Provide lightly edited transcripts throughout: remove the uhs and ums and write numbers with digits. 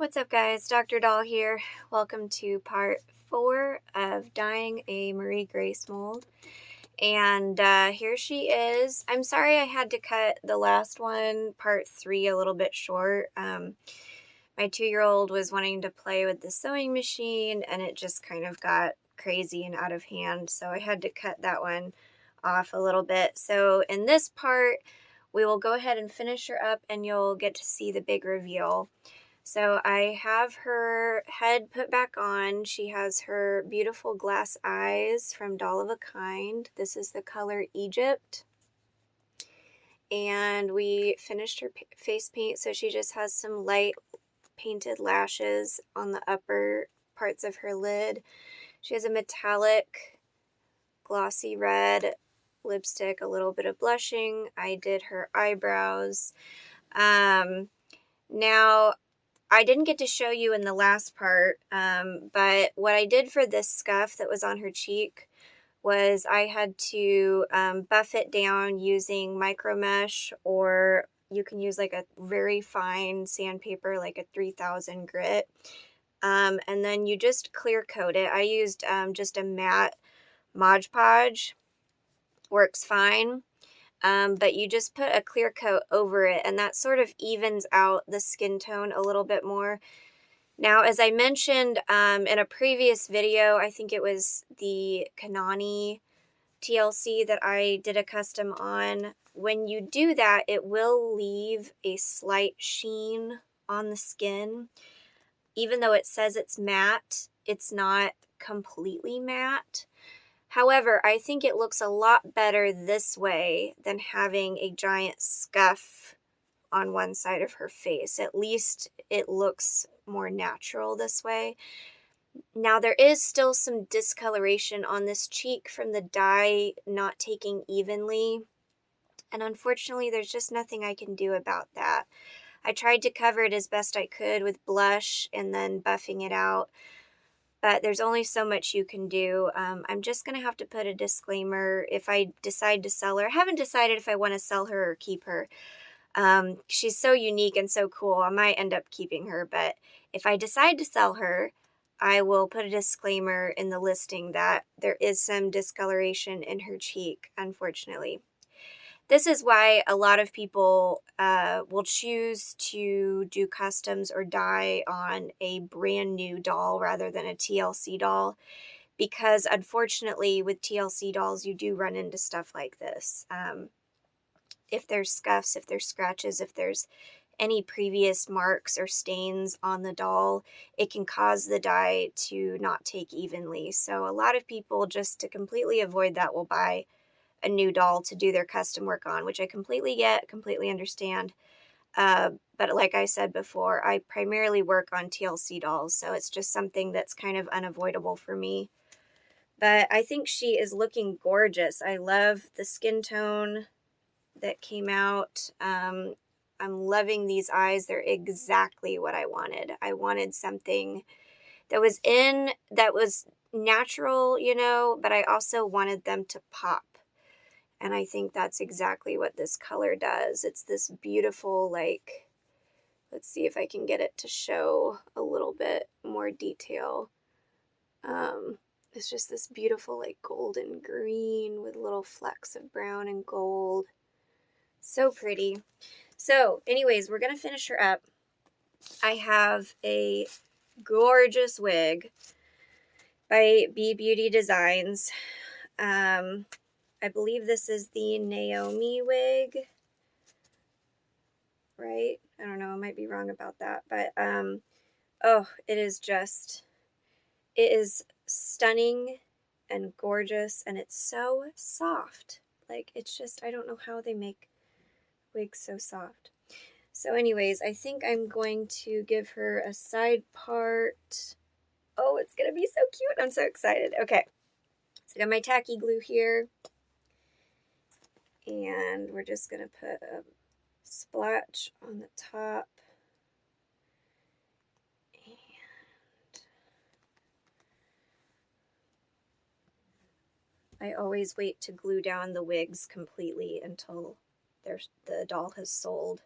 What's up, guys? Dr. Doll here. Welcome to part 4 of dyeing a Marie Grace mold. And here she is. I'm sorry I had to cut the last one, part 3, a little bit short. My 2-year-old was wanting to play with the sewing machine, and it just kind of got crazy and out of hand. So I had to cut that one off a little bit. So in this part, we will go ahead and finish her up, and you'll get to see the big reveal. So I have her head put back on. She has her beautiful glass eyes from Doll of a Kind. This is the color Egypt. And we finished her face paint, so she just has some light painted lashes on the upper parts of her lid. She has a metallic glossy red lipstick, a little bit of blushing. I did her eyebrows. Now, I didn't get to show you in the last part, but what I did for this scuff that was on her cheek was I had to buff it down using micro mesh, or you can use like a very fine sandpaper, like a 3000 grit, and then you just clear coat it. I used just a matte Mod Podge, works fine. But you just put a clear coat over it, and that sort of evens out the skin tone a little bit more. Now, as I mentioned in a previous video, I think it was the Kanani TLC that I did a custom on. When you do that, it will leave a slight sheen on the skin. Even though it says it's matte, it's not completely matte. However, I think it looks a lot better this way than having a giant scuff on one side of her face. At least it looks more natural this way. Now, there is still some discoloration on this cheek from the dye not taking evenly. And unfortunately, there's just nothing I can do about that. I tried to cover it as best I could with blush and then buffing it out, but there's only so much you can do. I'm just going to have to put a disclaimer if I decide to sell her. I haven't decided if I want to sell her or keep her. She's so unique and so cool. I might end up keeping her, but if I decide to sell her, I will put a disclaimer in the listing that there is some discoloration in her cheek, unfortunately. This is why a lot of people will choose to do customs or dye on a brand new doll rather than a TLC doll, because unfortunately with TLC dolls you do run into stuff like this. If there's scuffs, if there's scratches, if there's any previous marks or stains on the doll, it can cause the dye to not take evenly. So a lot of people, just to completely avoid that, will buy a new doll to do their custom work on, which I completely get, completely understand. But like I said before, I primarily work on TLC dolls, so it's just something that's kind of unavoidable for me. But I think she is looking gorgeous. I love the skin tone that came out. I'm loving these eyes. They're exactly what I wanted. I wanted something that was natural, you know, but I also wanted them to pop. And I think that's exactly what this color does. It's this beautiful, like, let's see if I can get it to show a little bit more detail. It's just this beautiful, like, golden green with little flecks of brown and gold. So pretty. So, anyways, we're going to finish her up. I have a gorgeous wig by Bee Beauty Designs. I believe this is the Naomi wig, right? I don't know, I might be wrong about that, but oh, it is stunning and gorgeous, and it's so soft. Like, it's just, I don't know how they make wigs so soft. So anyways, I think I'm going to give her a side part. Oh, it's gonna be so cute. I'm so excited. Okay, so I got my tacky glue here. And we're just going to put a splotch on the top. And I always wait to glue down the wigs completely until the doll has sold.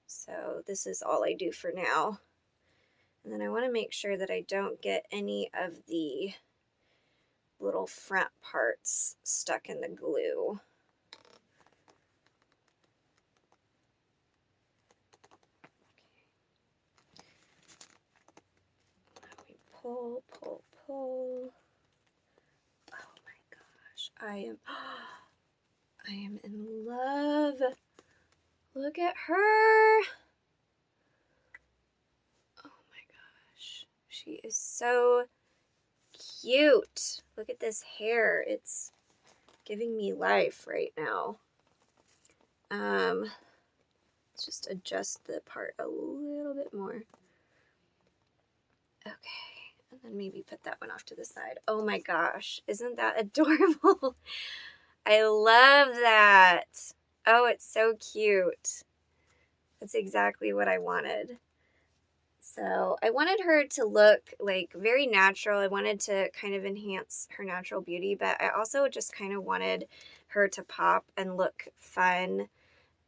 So this is all I do for now. And then I want to make sure that I don't get any of the little front parts stuck in the glue. Okay. Pull, pull, pull. Oh my gosh, I am in love. Look at her. Oh my gosh, she is so cute. Look at this hair. It's giving me life right now. Let's just adjust the part a little bit more. Okay, and then maybe put that one off to the side. Oh my gosh, isn't that adorable? I love that. Oh, it's so cute. That's exactly what I wanted. So I wanted her to look like very natural. I wanted to kind of enhance her natural beauty, but I also just kind of wanted her to pop and look fun.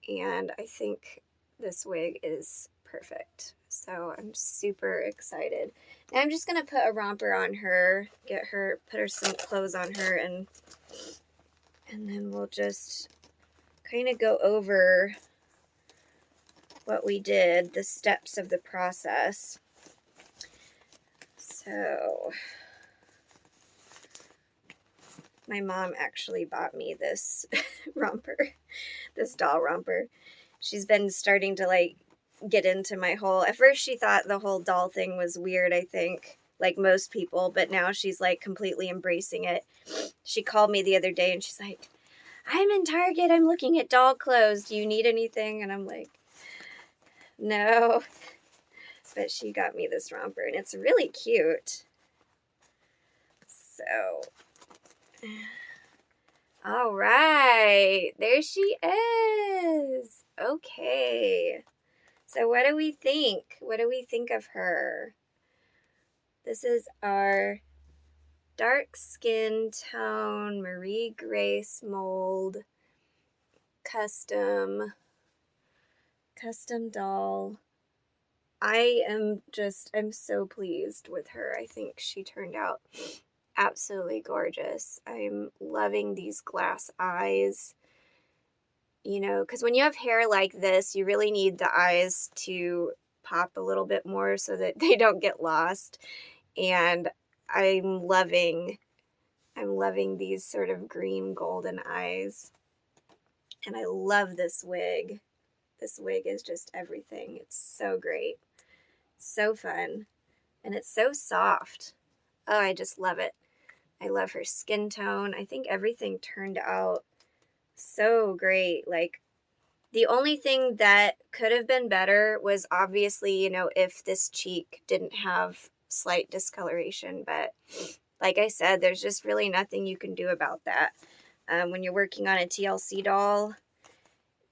And I think this wig is perfect. So I'm super excited. Now I'm just going to put a romper on her, put her some clothes on her, and then we'll just kind of go over what we did, the steps of the process. So my mom actually bought me this romper, this doll romper. She's been starting to like get into my whole, at first she thought the whole doll thing was weird, I think, like most people, but now she's like completely embracing it. She called me the other day and she's like, I'm in Target, I'm looking at doll clothes, do you need anything? And I'm like, no, but she got me this romper and it's really cute. So, all right, there she is. Okay, so what do we think? What do we think of her? This is our dark skin tone Marie Grace mold custom doll. I'm so pleased with her. I think she turned out absolutely gorgeous. I'm loving these glass eyes. You know, because when you have hair like this, you really need the eyes to pop a little bit more so that they don't get lost. And I'm loving these sort of green golden eyes. And I love this wig. This wig is just everything. It's so great. So fun. And it's so soft. Oh, I just love it. I love her skin tone. I think everything turned out so great. Like, the only thing that could have been better was obviously, you know, if this cheek didn't have slight discoloration. But like I said, there's just really nothing you can do about that. When you're working on a TLC doll,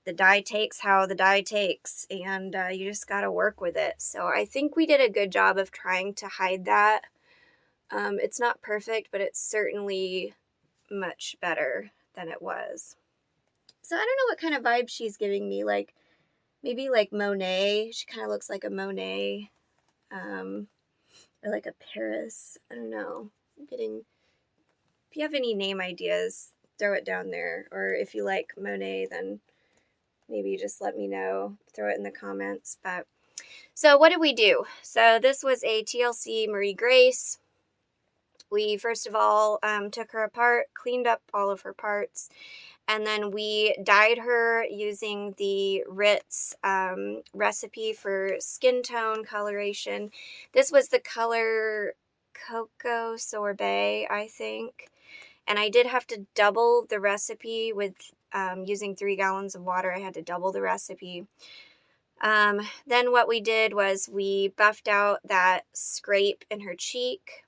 the die takes how the die takes, and you just got to work with it. So I think we did a good job of trying to hide that. It's not perfect, but it's certainly much better than it was. So I don't know what kind of vibe she's giving me. Like, maybe like Monet. She kind of looks like a Monet. Or like a Paris. I don't know. If you have any name ideas, throw it down there. Or if you like Monet, then maybe just let me know. Throw it in the comments. But so what did we do? So this was a TLC Marie Grace. We first of all took her apart, cleaned up all of her parts, and then we dyed her using the Ritz recipe for skin tone coloration. This was the color Cocoa Sorbet, I think. And I did have to double the recipe with using 3 gallons of water. I had to double the recipe. Then what we did was we buffed out that scrape in her cheek.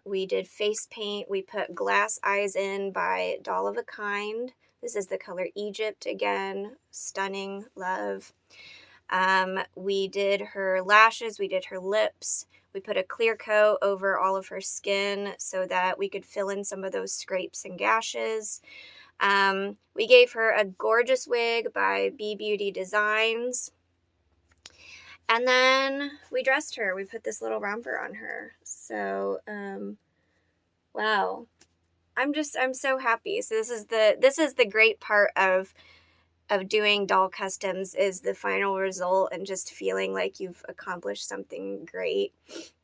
We did face paint. We put glass eyes in by Doll of a Kind. This is the color Egypt again. Stunning. Love. We did her lashes. We did her lips. We put a clear coat over all of her skin so that we could fill in some of those scrapes and gashes. We gave her a gorgeous wig by Bee Beauty Designs. And then we dressed her. We put this little romper on her. So, wow. I'm so happy. So this is the great part of doing doll customs, is the final result and just feeling like you've accomplished something great.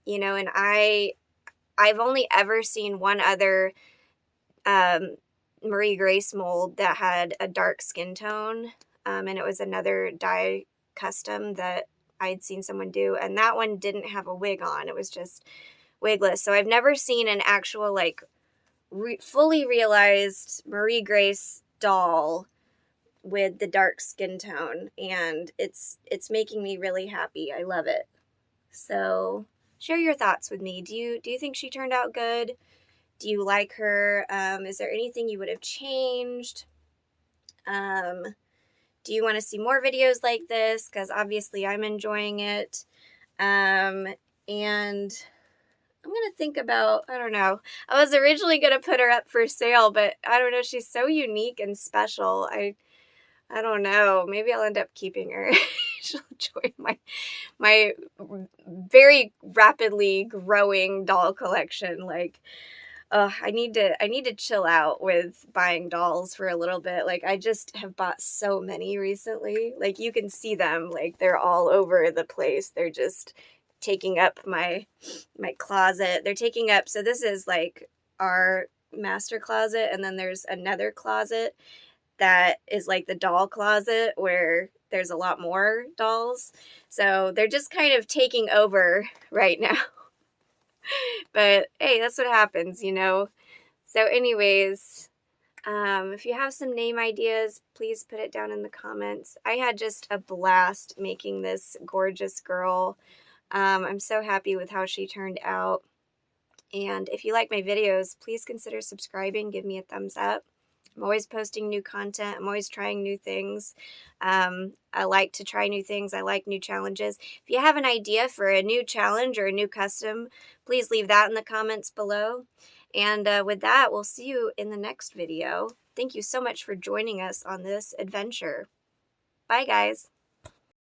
You know, and I've only ever seen one other Marie Grace mold that had a dark skin tone, and it was another dye custom that I'd seen someone do, and that one didn't have a wig on. It was just wigless. So I've never seen an actual, like, fully realized Marie Grace doll with the dark skin tone, and it's making me really happy. I love it. So share your thoughts with me. Do you think she turned out good? Do you like her? Is there anything you would have changed? Do you want to see more videos like this? Because obviously I'm enjoying it. And I'm going to think about, I don't know. I was originally going to put her up for sale, but I don't know. She's so unique and special. I don't know. Maybe I'll end up keeping her. She'll join my very rapidly growing doll collection. Like, I need to chill out with buying dolls for a little bit. Like, I just have bought so many recently. Like, you can see them, like, they're all over the place. They're just taking up my closet. They're taking up, so this is like our master closet, and then there's another closet that is like the doll closet where there's a lot more dolls. So they're just kind of taking over right now. But hey, that's what happens, you know. So anyways, if you have some name ideas, please put it down in the comments. I had just a blast making this gorgeous girl. I'm so happy with how she turned out. And if you like my videos, please consider subscribing. Give me a thumbs up. I'm always posting new content. I'm always trying new things. I like to try new things. I like new challenges. If you have an idea for a new challenge or a new custom, please leave that in the comments below. And with that, we'll see you in the next video. Thank you so much for joining us on this adventure. Bye, guys.